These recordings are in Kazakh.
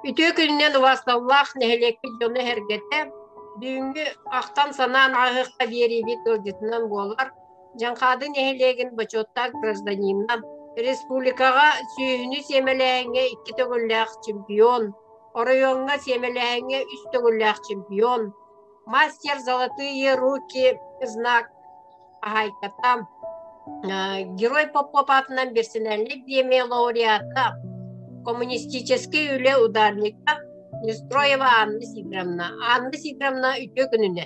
Ütü gününden vastallah nehelekli jonu hergete. Düğüngü aktan sanan ahıqqa beri bit öldütünden bolar. Jankadı nehelegin başottak gражданиннан. Республикаға сүйіні семеләңе 2 төгілләқ чемпион. Орайонға семеләңе 3 төгілләқ чемпион. Мастер золотые руки знак Агайката. Герой Поп атынан персональный премия лауреата. Коммунистический үле ударника Нестроева Анна Сиграмна. Анна Сиграмна үтө күнүнө.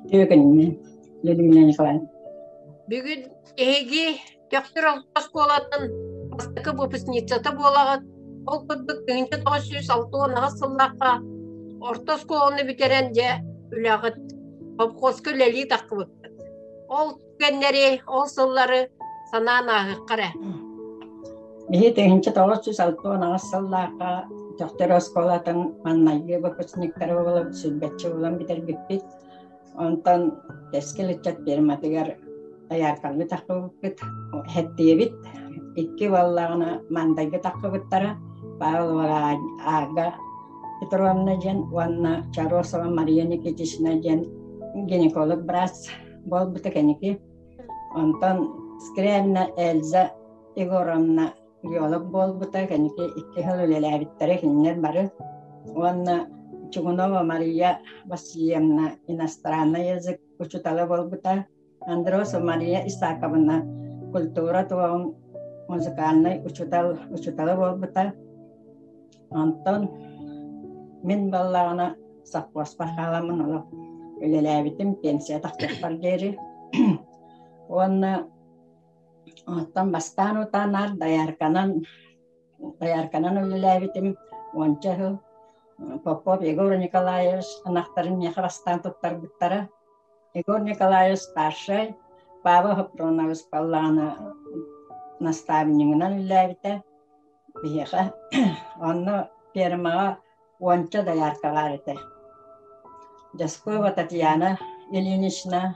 Үтө күнүнө. Людмила Николаевна. Бүгүн эги Төхтөр Алтас болатын бастакы выпускницата болагат. Ол кырдык 1906 сыллакка орто школаны битерен же үлагыт обхозкы лели такыбыт. Ол кеннери, ол сыллары санаан агыккара. Бихи 1906 сыллакка Төхтөр школатын маннайы выпускниктары болуп сүрбетчи болан битер биппит. Онтон тескелетчет берматыгар аяркалгы такыбыт, хеттиебит. 2 баллагына мандайгы такыбыттара. Павлова Ага Петровна жен, Ванна Чаросова Мария Никитична жен, гинеколог брас бол бутыкеники. Онтон Скрябина Эльза Егоровна биолог бол бутыкеники. 2 хыл үлеләбиттері хиннер бары. Ванна Чугунова Мария Васильевна иностранный язык учуталы бол бута. Андросова Мария Исаковна культура туан музыкальный учуталы бол бута. Антон мен баллағына сақпаспа қаламын олып өлеләбітім пенсия тақтықпар дері. Оны оттан бастан ұтанар даярканан өлеләбітім ончағы Попов Егор Николаевич анақтарын неқі бастан тұттар бұттары. Егор Николаевич старшай Павел Хопронович баллағына наставнигынан өлеләбіті. Бияха, онно пермага онча даяркалар эте. Жаскова Татьяна Ильинична,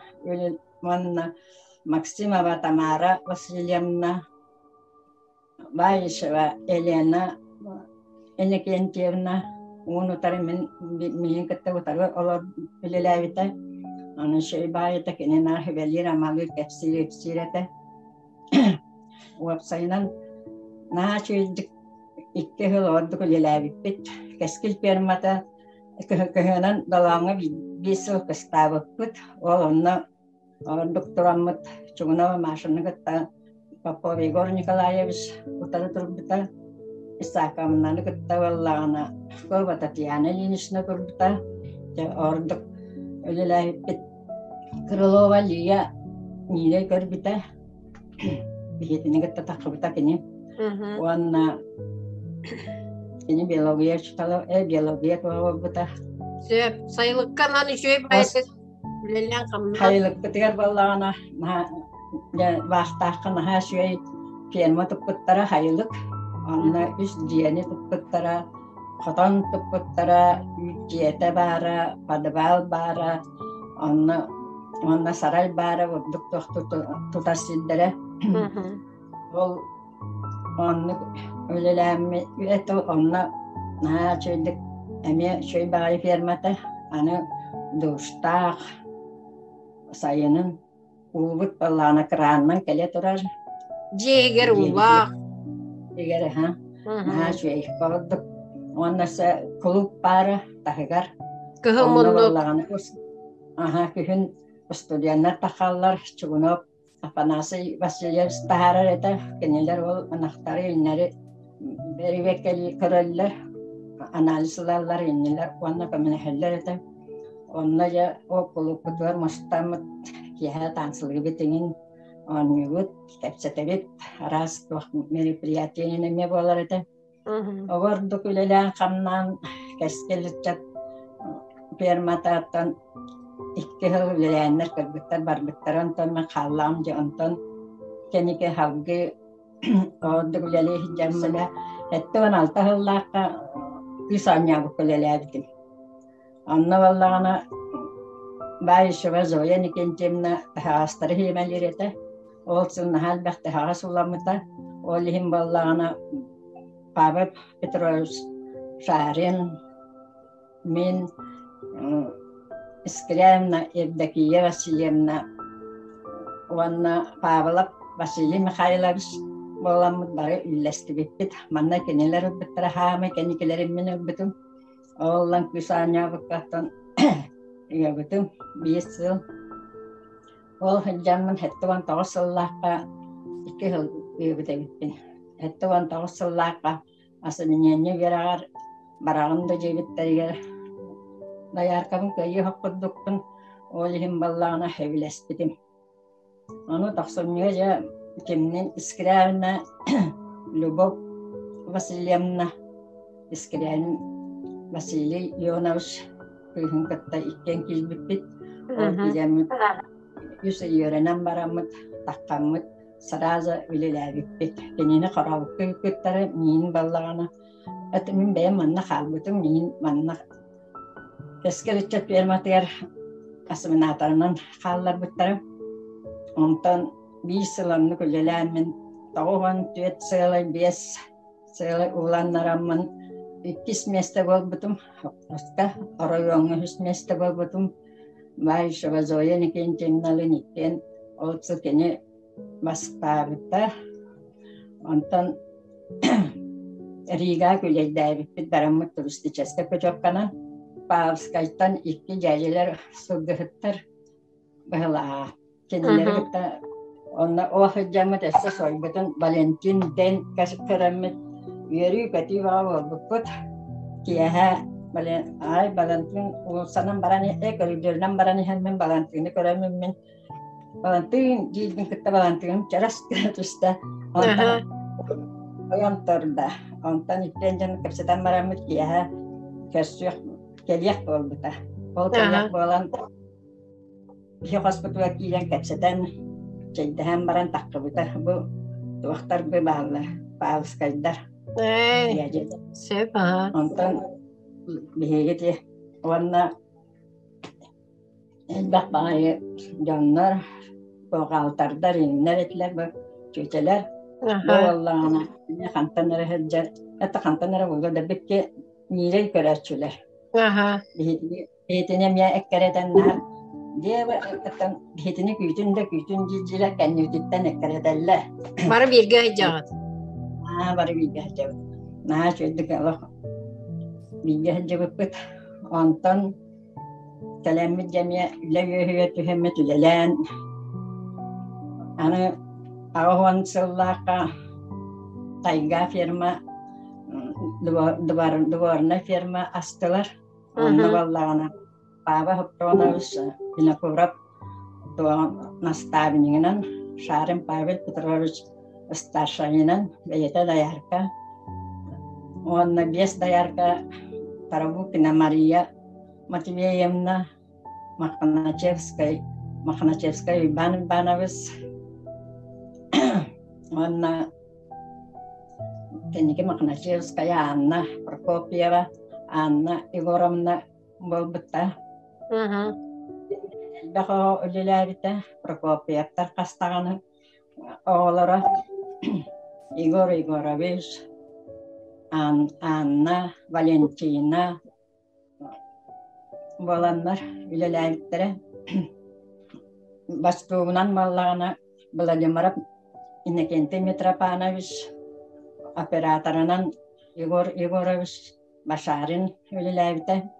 Манна Максимова Тамара Васильевна, Ваишева Елена Энекентьевна, унутары мен кытты утары олар билеләбите. Аны шейбайыта кенена хевелира магы кепсирете. Уапсайнан Начуйдик 2 хыл ордук үлеләбиппит. Кескил пермата көһөнөн далаңа 5 жыл кыстабыппыт. Ол онна доктураммыт Чугунова машиныгытта Попов Егор Николаевич утары турбута. Исаковнаны кытта баллагана Кова Татьяна Ильинична турбута. Ордук үлеләбиппит. Крылова Лия нире көрбүтә. Бихетине кытта такыбыта кене. Ванна ini biologi читала, биология кого бута. Сөп, сайлыккан аны шөй байсыз. Билелән камна. Хайлык тигәр баллагына, вахтакын ха шөй ферма туппыттара хайлык. Анна үс диене туппыттара, хатан туппыттара, үҗете бара, падвал бара, анна сарай бара, доктор тутасындыра. Ол Onu ölelәме это онна чөйдик эме чөй бай фермата аны душтак сайынын убут баллана краннан келе турар. Жегер улак. Егер чөй балдык. Оннаса клуб бара тагар. Кыһымынны. Күһүн студенттар тахаллар чугунап Афанасий Васильевич тахарар это кенелер ол анахтары иннери берибеккели көрөллөр анализларлар иннелер онна көмөнөхөллөр это онна я окулукутуар мастамыт киһа тансылгы битеңин оннугут кепсетебит раз мероприятие неме болар это огор докулелен камнан кескеличет пермататтан 2 хыл үлеләннәр кыргыттар барбыттар онтон мен халлам же онтон кенике халгы ордук үлеле хиҗаммына этте 16 хыллакка кысаня бүкөлеләдим. Анна валлагана Байшева Зоя Никентьевна хастары хемелерете олсын халбахты хасуламыта олихим баллагана Павел Петрович Шарин мен Искряевна Евдокия Васильевна Уанна Павлов Василий Михайлович боламыт бары үлләстебеппит. Манна кенелер биттер хама кенекелерим мен битим. Оллан күсаня баккаттан ягытым 5 жыл. Ол хәҗәммен хәттәван тагысыллакка 2 жыл үбетеппин. Хәттәван тагысыллакка асыннәне ярар барагында җебеттерге даяркабын көйе хаккыдыкпын. Ол һәм балларына хәвләспитим. Аны тахсымга я Темнен Искряевна Любовь Васильевна Искряевна Василий Ионович күйін кітті иккен келбіппет. Ол кеземет үсі үйеренен барамыд, таққамыд, сыразы үлеләбіппет. Кенені қарауып көйкеттері мейін баллағана. Әті мен бәйім манна қалбытым, мейін манна кескелетчет берматығар асымын атарынан қаллар бұттары. Онтан 5 yılını küllelemmin, tağıvan 4 sığılay 5 sığılay uğlanlaramın, 2 meste bolbutum, oska arayonga 3 meste bolbutum, vay şavazoya niken temnalı niken, olsa kene baspağıta, ondan Riga külleydäbipit baramı turisti çeske köçokkanan, Pavskaytan 2 jajeler sugıhıttır, bahla keneleri gıtta, Onna o hajjamat essa soybatan Valentin den kaskeramit yeri kativa bolbut kiyaha Valentin o sanam barani ekoridirnam barani hemen Valentin koramin men Valentin jilgin kitta Valentin charas kratusta onta oyantorda ontan ippenjan kapsetan baramit kiyaha kasyak kelyak bolbuta ol kelyak bolan hospital kiyan kapsetan Ceydahan baran takkabuta bu tuaktar be balla paus kaydar. Ya jadi. Sepa. Ontan biheget ya warna bak bae jannar bogaltardar inneretler bu çöçeler. Vallahi ana ne kantanlara heccer. Hatta kantanlara buldu da bikke nire köreçüler. Bihetine miya ekkeredenler Dia akan hitini kütün ciciler kendisinden ekkerederler. Bara bir gahjaat. Bara bir gahjaat. Şöyle Allah bir gahjaat. Ondan kelamit cemiye levye tühemmet üleyen. Ana awan sallaka tayga firma duvarna firma astılar. Onda vallahi Pava Hopronavus Inakurap to nastavningan Sharon Pavel Petrovich Stashayinan Beta Dayarka on Bies Dayarka Tarabukina Maria Matveyevna Makhanachevskaya Ivan Ivanovich on Keniki Makhanachevskaya Anna Prokopieva Anna Igorovna Bolbutta Daha ölülerite Prokopyev'tar kastağını oğulları Igor Igorovich, Anna, Valentina bolanlar ölülerite Baştuğunan mallarına Vladimir Inekenti Mitropanovich operatorundan Igor Igorovich Basharin ölülerite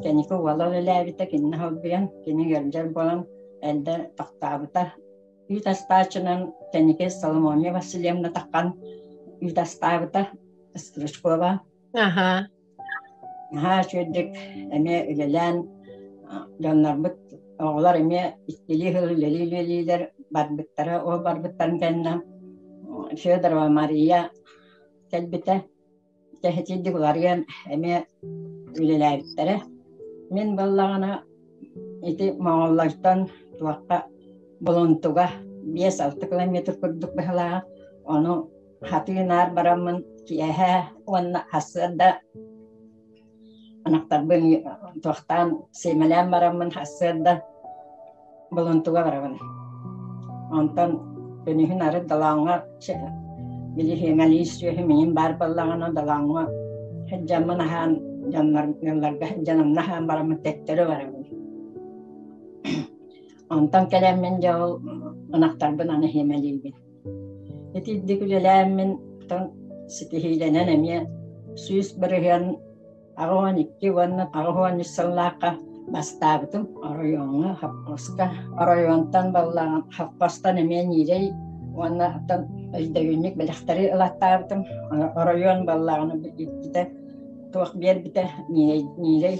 Keniko walalı levite kinne hobbiyan kini gercer bolan elde taktabuta Yutastaçının Kenike Salomonia Vasilyevna takkan Yutastabuta Strushkova şöyle eme ülelen canlar bit oğlar eme istili hılliler barbittara o barbittan kenna Fyodorova Maria kelbite tehcidi bularyan eme üleleritlere Men ballağına iti mağallaştan tuakka buluntuga 5-6 kilometre kurduk bahla onu hatinar baramın kiyaha onna hasada anaktar ben tuaktan semelen baramın hasada buluntuga baramın ondan benihin arı dalanga bili hemelis yo hemin bar ballağına dalanga Hejamanahan yanlarga janamnahan baramın tekleri var. Ondan kelemin jol anahtar bana hemeliyim. Eti dikülelemin ton sitihilenen emiye süs berihan arawan ikki wanna arawan isallaka bastabtum arayonga happaska arayontan ballan happastan emiye nirey wanna tan aydayunik belahtari alattabtum arayon ballan ikite tuak biar bite nirey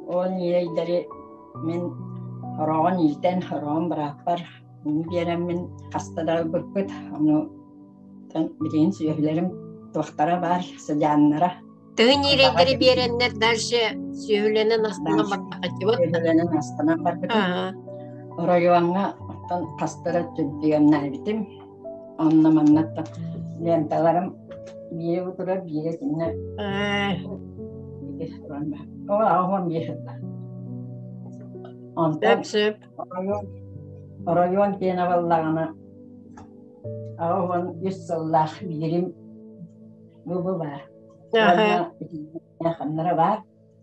o nirey dari min arawan ilten arawan berapar biaran min kastada berkut anu tan birin suyahlerim tuaktara var sejanlara. Tığın iyileri birenler derse sühülenen aslında bakacak. Sühülenen aslında bakacak. Orayuanga tan kastara tübdüyenler bitim. Anlamanlatta. Lentalarım bir otura bir dinle. O ahvan bir hıtta. Ondan orayuan kena vallağına ahvan yüzsallah birim bu var. Kanara var.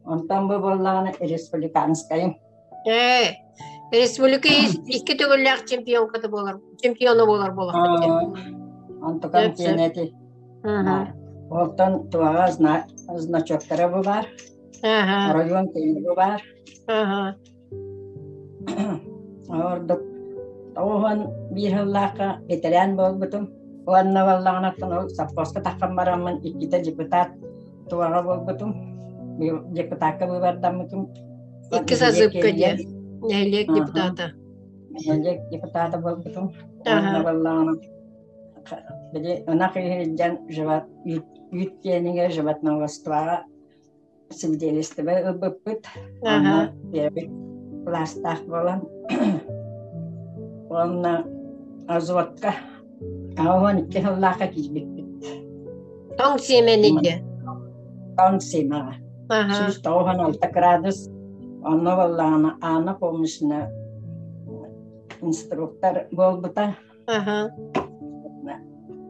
Ondan bu bollağına Respublikanskayım. Respublika iki tügüller çempiyon katı bolar. Çempiyonu bolar. Ondan keneti. Ondan tuağa значоктары bu var. Rayon keni bu var. Orada oğlan bir hıllaka veteran bolbutum. Wanna wallana tano sapposka takam baraman ikita deputat tuaga bolbutum. Deputatka bubardamıtum. İki sazıp kediye. Nehliyek deputata. Nehliyek deputata bolbutum. Wanna wallana. Jadi anak hijjan jabat yutkeninge jabat nawastuaga sibdeliste be ubuput. Wanna bir plastak bolan. Wanna azwatka Awan iki hallaka kizbik. Tong simenide. Tong sima. Sus tauhan 6 grados. Anna vallana ana komisna instruktor bolbuta.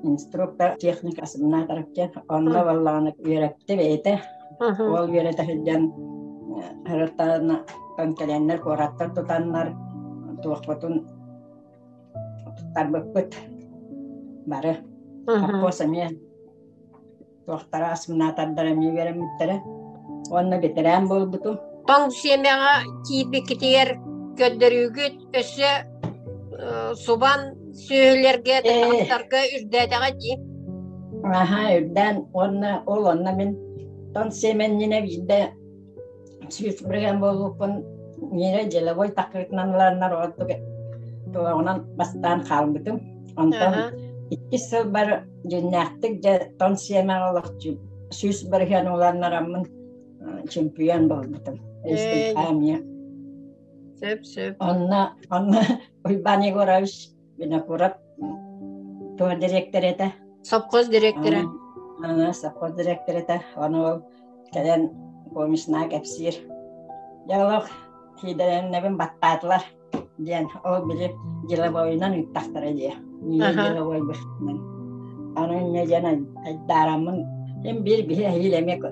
Instruktor teknik asmına tarafken anna vallana öğretti beyte. Ol öğrete hidden haratana kankalenler korattar tutanlar tuakbatun tarbakut. Bara apa samia tuaktara asmnatar darami veram mittere onna veteran bolbutum tong semega kipi kitiyer gödderügüt össe suban söhlerge targa ürdetega di ürden onna min ton semen yine bizde süs bregan bolupun yine jelavoy takritnanlarnar ottuge tuanan bastan kalbutum ondan İki sıl bar jennaktik ja ton sema olakçı süs berhan olanlar amın çempiyon bolbutum. Estimamya. Sep. Onna uybani goraviş bina kurat tuha direktorete. Sapkoz direktöre. Sapkoz direktorete. Onu kalen komisnak epsir. Yalok hideren nebin battatlar. Diyen o bilip jila boyunan yutaktara diye. Niye boy bahman. Anın ne jana daramın hem bir hilemek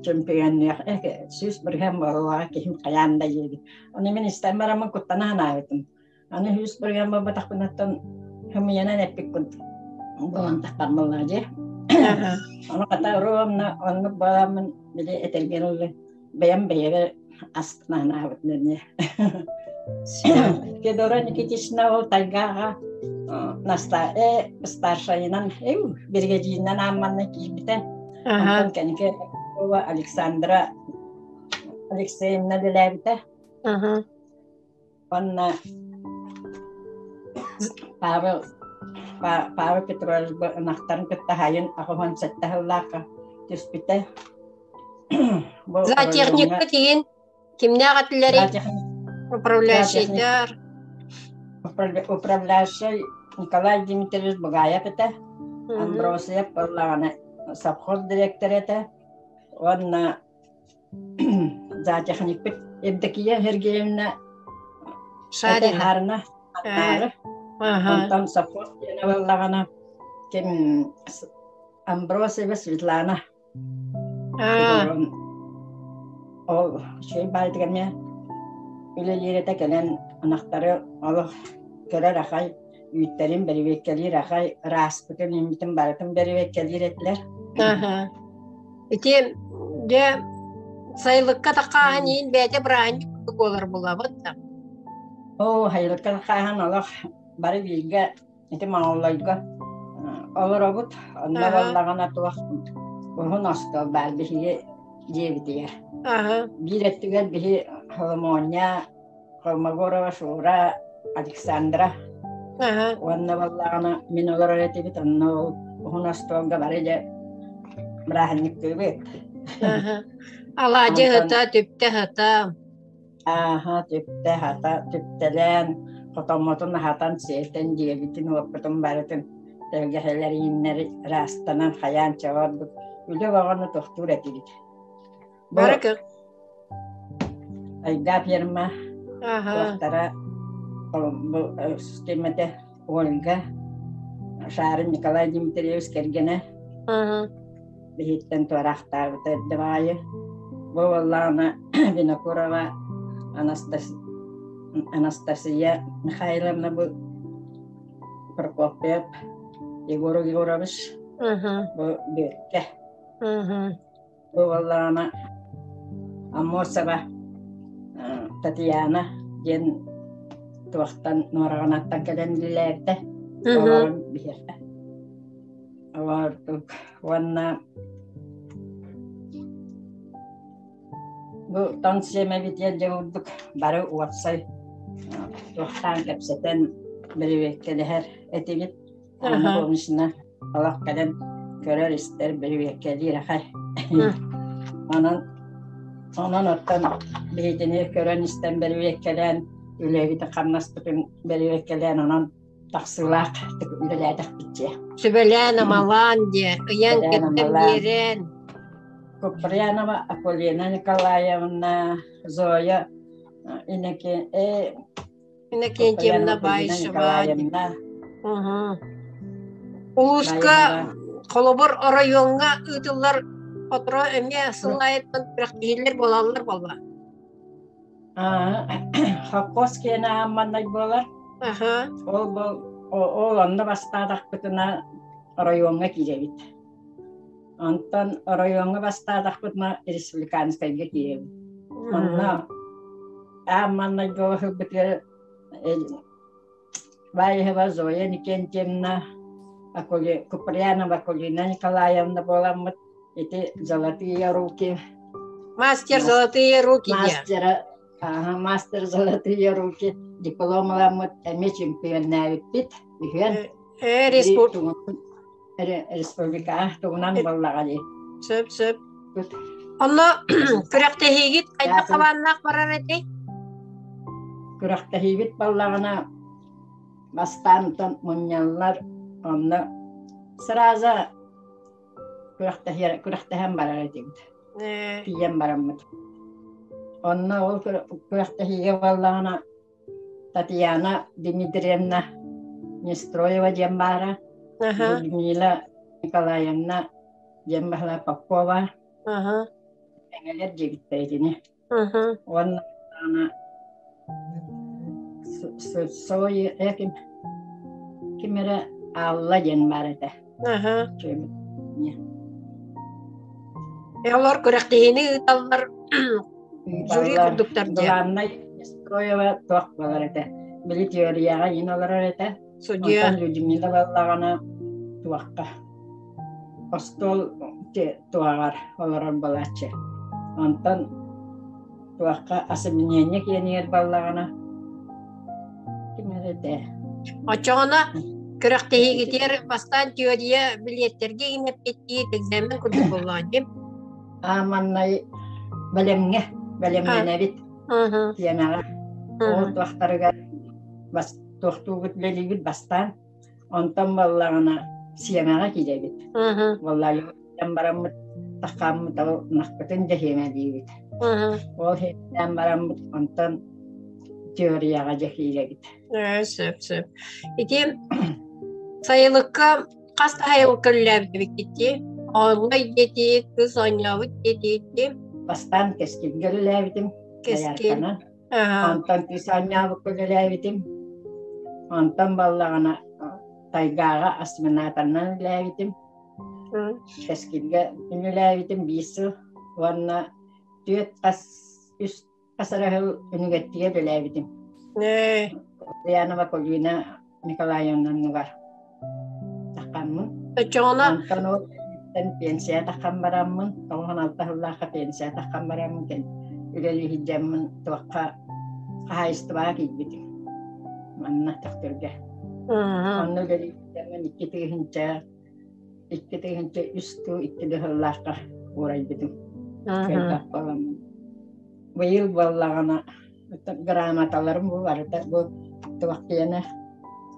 çempiyon ya süs berham bahwa kim kayanda jadi. Onu men istemaraman kutana navetum. Anı süs berham batak penatan hamiyana nepik kunt. Bulan takkan melaje. Onu kata romna onu balaman bile etelgenol bayam bayar asna navet nanya. Kedoran kitisna o tayga nasta starshainan birgejinan aman kibiten ampun kanike wa Alexandra Alexeyevna Delevite onna Pavel Petrovich naktaran ketahayun ako han settahulaka dispite za техник ketien kimne gatleri Управляющий Николай Дмитриевич Багаев это, Амбросия Павловна, совхоз директор это, он за техник Евдокия Сергеевна Шарина, он там совхоз Павловна, кем Амбросия Светлана, Ол şey байдыгаме үле ерете келен анақтары олық көрер ақай үйттерін берівеккелер ақай распытын имитін барытын берівеккелер етілер. Ити де сайлыққа таққаған ең бәйте бірайын олар болабыд да. О, хайылыққа таққаған олық бары бейге ити маңылайға олар обыд. Онда боллағана туақ ұғын остал бәл бейге дебітігер. Bir ettügel bihi Холомоня, Холмогорова, Шура, Александра. Онна валлағана мен олар өретебет, онна ұғын осталға бары де бірахынник көбет. Алади хыта, түпті хыта. Түпті хата, түптелен, қотомотын хатан сейтен дебетін опытын барытын. Тәлгәхелер иннер растанан хаян чавад бұд. Үлі бағаны тоқтур етегет. Баракы. Айда фирма. Тоқтара системете Ольга. Шарын Николай Дмитриевич кергене. Бейттен туарақтар бұтырдывайы. Бұл Аллана Винокурова Анастасия Михайловна бұл Прокопьев Егор Егорович бұл бөтке. Бұл Аллана Амосова Татьяна ген туақтан норағанаттан кәден білерді. Оларын берді. Олардың онна бұл тансиеме бітер жауырдық бары уатсай туақтан кәпсетен бірівеккелер әтегет. Аны болмышына алақ кәден көрер істер бірівеккелер ақай. Ondan otten beytini körön isten berivekelen ülevite qamnaspıtın berivekelen onan taqsılaq üleledik bitçe. Sübelen amalan diye, ıyan gittim yeren. Kupriyanova Apolina Nikolaevna Zoya Иннокентьевна Байшева. Улуска Колобор районга ытылар Отро эме сылайыттан практийлер болалар болба. Хакоскена аммандай болар. Ол онда бастадақ бұтына районға керебет. Онтан районға бастадақ бұтына республиканскайға керебет. Онна аммандай болар бұтыр Байева Зоя Никентьевна Куприянова Акулина Николаевна боламыт. Это золотые руки. Мастер золотые руки. Мастер золотые руки. Диплом ламут, чемпионная випит. Республика. Тугнан боллагали. Сөп. Онно күрәктәһигит кайда кабаннак барар эти? Күрәктәһигит боллагына бастантан муньяллар онно сразу күрәктәһәм барар этигит. Пием бараммыт. Онна ол күрәктәһиге боллагына Татьяна Дмитриевна Нестроева дембара. Людмила Николаевна дембахла Попова. Эңелер жегитпейтини. Онна сой кимере Алла дембара те. Олар күрәктәһини таллар жюри курдуктар дия. Главный Нестроева тоқ болар эте. Били теорияга иналар эте. Судья Людмила баллагана туаққа. Остол те туагар оларан балачы. Антан туаққа асымнение кенер баллагана. Кимерете. Ачана күрәктәһигитер бастан теория билеттерге инеп кетти, экзамен курдук булган дип. Аманнай белемгене бит. Тиянага. Ол туақтарга бас тоқтугут белигит бастан. Антан баллагана сиянага кидебит. Валлаhi ямбараммыт тақаммыт ал нақпытын жахема дейбит. Ол ямбараммыт антан теорияга жахилегит. Сөп. Ити сайылыкка каста хайыл көлләбит кетти. Olay dedi, kız oynavut dedi. Бастан кескин гөлеләбитим. Keskin. Антан кисаньявы гөлеләбитим. Антан баллагана тайгага асминатаннан ләбитим. Кескинге үнеләбитим бису. Ванна түйет үст касарахыл үнүгеттиге бөләбитим. Янова Колина Николаевна бар. Тақаммын. Антан ол пенсия тақам бараммын. Тоңған алтахыллақа пенсия тақам бараммын кен. Үлелі хиджаммын туаққа қайыстыға кейбетім. Манна тақтырға. Онны үлелі хиджаммын икки тегінче үсту иккідіғыллақа орайбетім. Көлдақ баламын. Бұйыл баллағана грамоталарым бұл барыда бұл туаққияны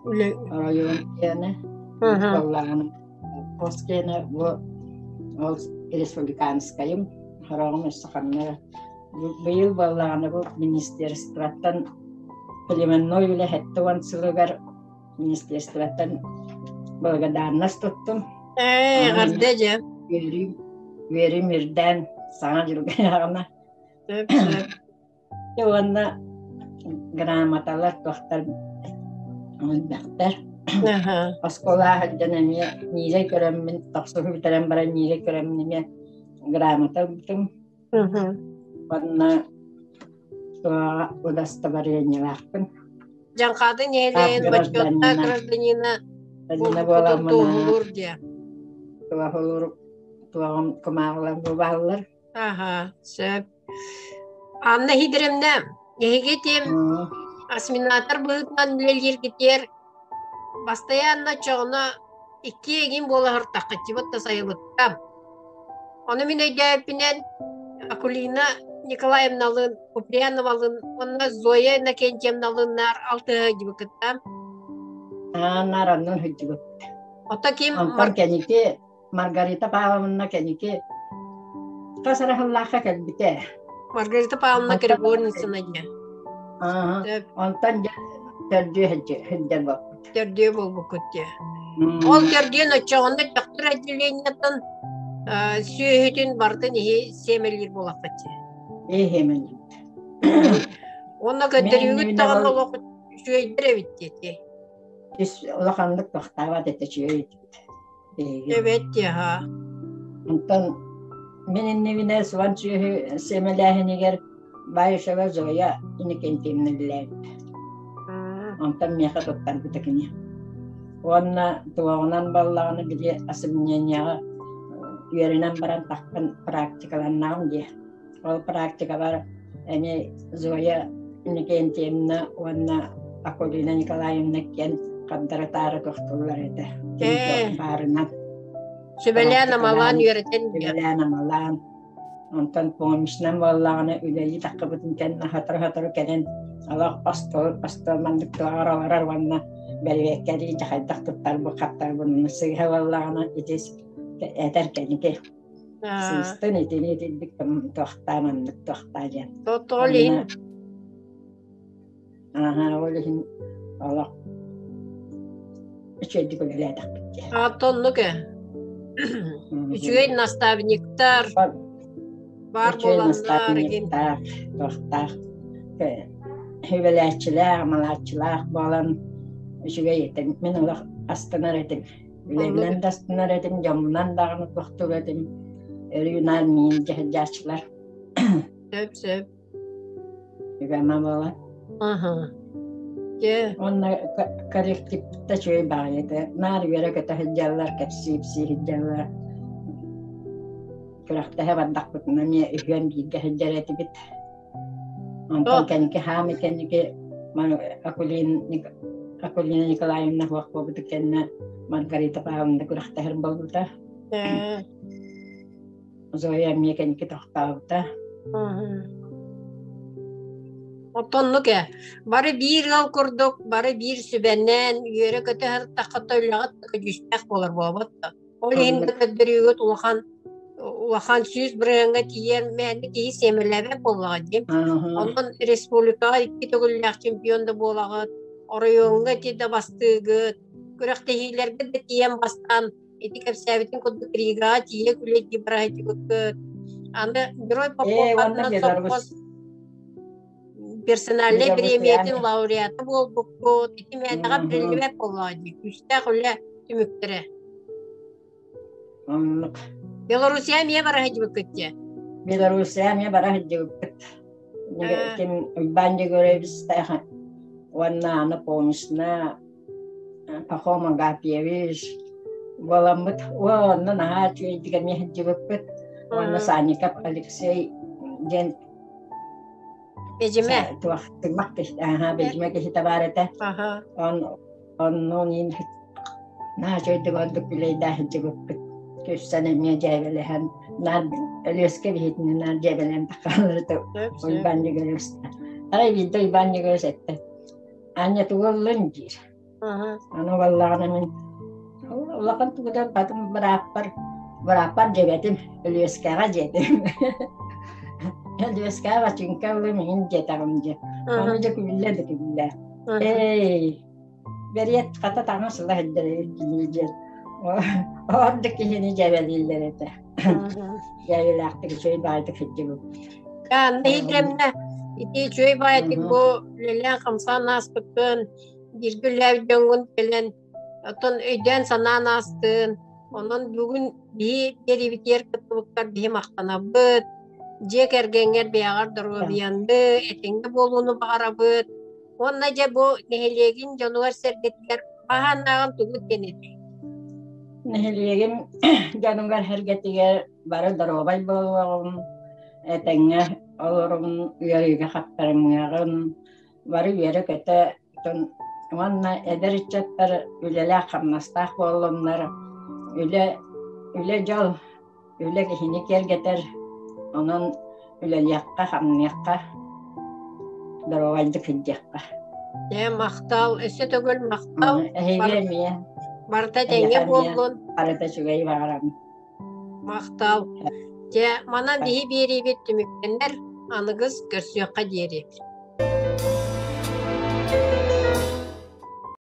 район кияны баллағана Москена бұл республиканскайым харағым өссіқанына бұйыл баллағана бұл министерстваттан племенной үлі әттіуан сылығар министерстваттан благодарность тұттым. Ғарды жа. Верим ерден саңа жүрген ағына. Онна грамоталар тоқтар бақтар. Оскола хаджанаме нире көрәммен, тақсығы бітерен бара нире көрәмменеме грамота бұтым. Онна туаға ұдаста барыянелақпын. Жанқады нелен, бачотта гражданина тұғылыр де. Туағым күмағылар бұбағылар. Сөп. Анна хидіремді, егетем асминатор бұғытнан білелер кетер. Постоянно чоғына икки егін болы ғыртаққа чебатта сайылыттам. Оны мен өйдәйіпінен Акулина Николаевналын, Куприяновалын, онына Зоя Накентьевналыннар алтыға gibi кыттам. Нар аннан хүджі бұт. Ота кем... Антон кәнеке, Маргарита Павловна кәнеке қасарахыллаққа кәлбіте. Маргарита Павловна Григорьевна де. Антон төрдüе хүджі бұт. Төрдüе бол бұкытте. Ол төрдüен очағында доктор отделениятын сүйетін бардың семелер болақытте. Хемен. Оны көттерігі тағын олақыт сүйейдер әбітте. Олақандық тоқтава деді сүйейді. Evet ya. Ondan benim evine soğan çöğü semelahine gel bayışava zoya yine kentimine bilen. Ondan miyaka tuttan bu takını. Ona tuğanan ballağını bile asımnyen yağı yerinden baran takkan praktikalarından diye. O praktikalar yani zoya yine kentimine ona Akolina Nikolaevna kent kadar tarih doktorlar ede. Sübelyan amalan yöreten. Sübelyan amalan. Ondan pomuşnan vallağına üleyi takıbıdın kendine hatır kenen. Allah pastol mandıkta arar vanna. Bervekleri cahaydak tuttar bu kattar bunun. Sıgı vallağına itiz eder kendine. Sığıstan etini edildik tohta mandık tohta jen. Totolin. Olihin Allah. Üçüncü günler taktık. Tonluk ya. Üçüncü nastavnikler var bolanlar. Doktor. Hüvelerçiler, amalatçılar bolan. Üçüncü yetim. Ben Allah astanar edim. Ülebilen de astanar edim. Camından dağını doktor edim. Yunan miyin cehacçılar. Söp. Hüvema bolan. Onlar korrektifte şöyle bağlıydı. Nar yere kötü hıccalar, kapsipsi hıccalar. Kurakta hemen dakbutuna niye ühyen bilgi hıccar eti bit. Ondan kendiki hami kendiki Akulina Nikolaevna vakfı budu kendine Margarita Pavlovna kurakta her balbuta. Zoya miye kendiki tohtavta. Otonluk ya. Bari bir yıl kurduk, bari bir sübenden yere kötü her takatöyleğe düşmek olur bu abatta. O lehinde kötürüğüt ulan süz bırığına tiyer mehni tiyi semirlebek olağıdım. Ondan Respublika iki tügüllük çempiyonda bolağıt. Orayonga tide bastığıt. Kürek tehilerge de tiyen bastan эти кепсәбитин коддук Рига тие күлети барахи көт. Аны герой Онна Поповатынан соппос персональный премиятын лауреаты болбуккут. Ити мәдәгә прилибе боллади. Күстә күле түмүктәре. Белоруссия мия барахи көтте. Белоруссия мия барахи көт. Кем банде görevlisi Ванна она помнишна Пахома Гапьевич Воламбат Ванна Нахачи Дигами Дивапет Ванна Саникап Алексей Ден Бежиме Тимакиш Бежиме Кихитабарата он нонин Нахачи Дигандuk Bileyda Divapet Küssene Mejavelehan Nad Eliosке Vihitni Nad Javelen Takalırdı Bandı görevlisi Ay video bandı görevlisi Anya tuwallan jir. Ano wala namin. Wala kan tuwala patong berapa jebetim Elias kara jetim. Elias kara cingkau le min jetaram je. Ano je kubilla de kubilla. Beriyat kata tangan selah dari je. Orada kihini jebeliller ete. Jebelaktik şey baydı kıcıbu. Kan neylemne iti çöy bayatik bu lelen kamsa naspıkın dirgüller döngün pelen oton öden sana nastın onun bugün bir geri biter kıtlıklar bir maqtanabıt jek ergenger beğar duru biyandı etinde bolunu bağırabıt onna je bu nehelegin januar sergetler bahanağın tugut denedi nehelegin januar hergetiger bara darobay bolum etenge Orang uyarıga kaptarımıyorum. Varı yere kötü Onunla edericetler üleler kamnastak oğlumlar. Üle jol. Üle kihini ker getir. Onun üleliyakka hamniyakka. Darovaydı kıcakka. Maqtal, öse tögül maqtal. Hegemiye. Barta denge bolgun. Barta çügeyi bağıram. Maqtal. Mana bihi biri bitti mükemmel. Anıgız görsüyakka diyeri.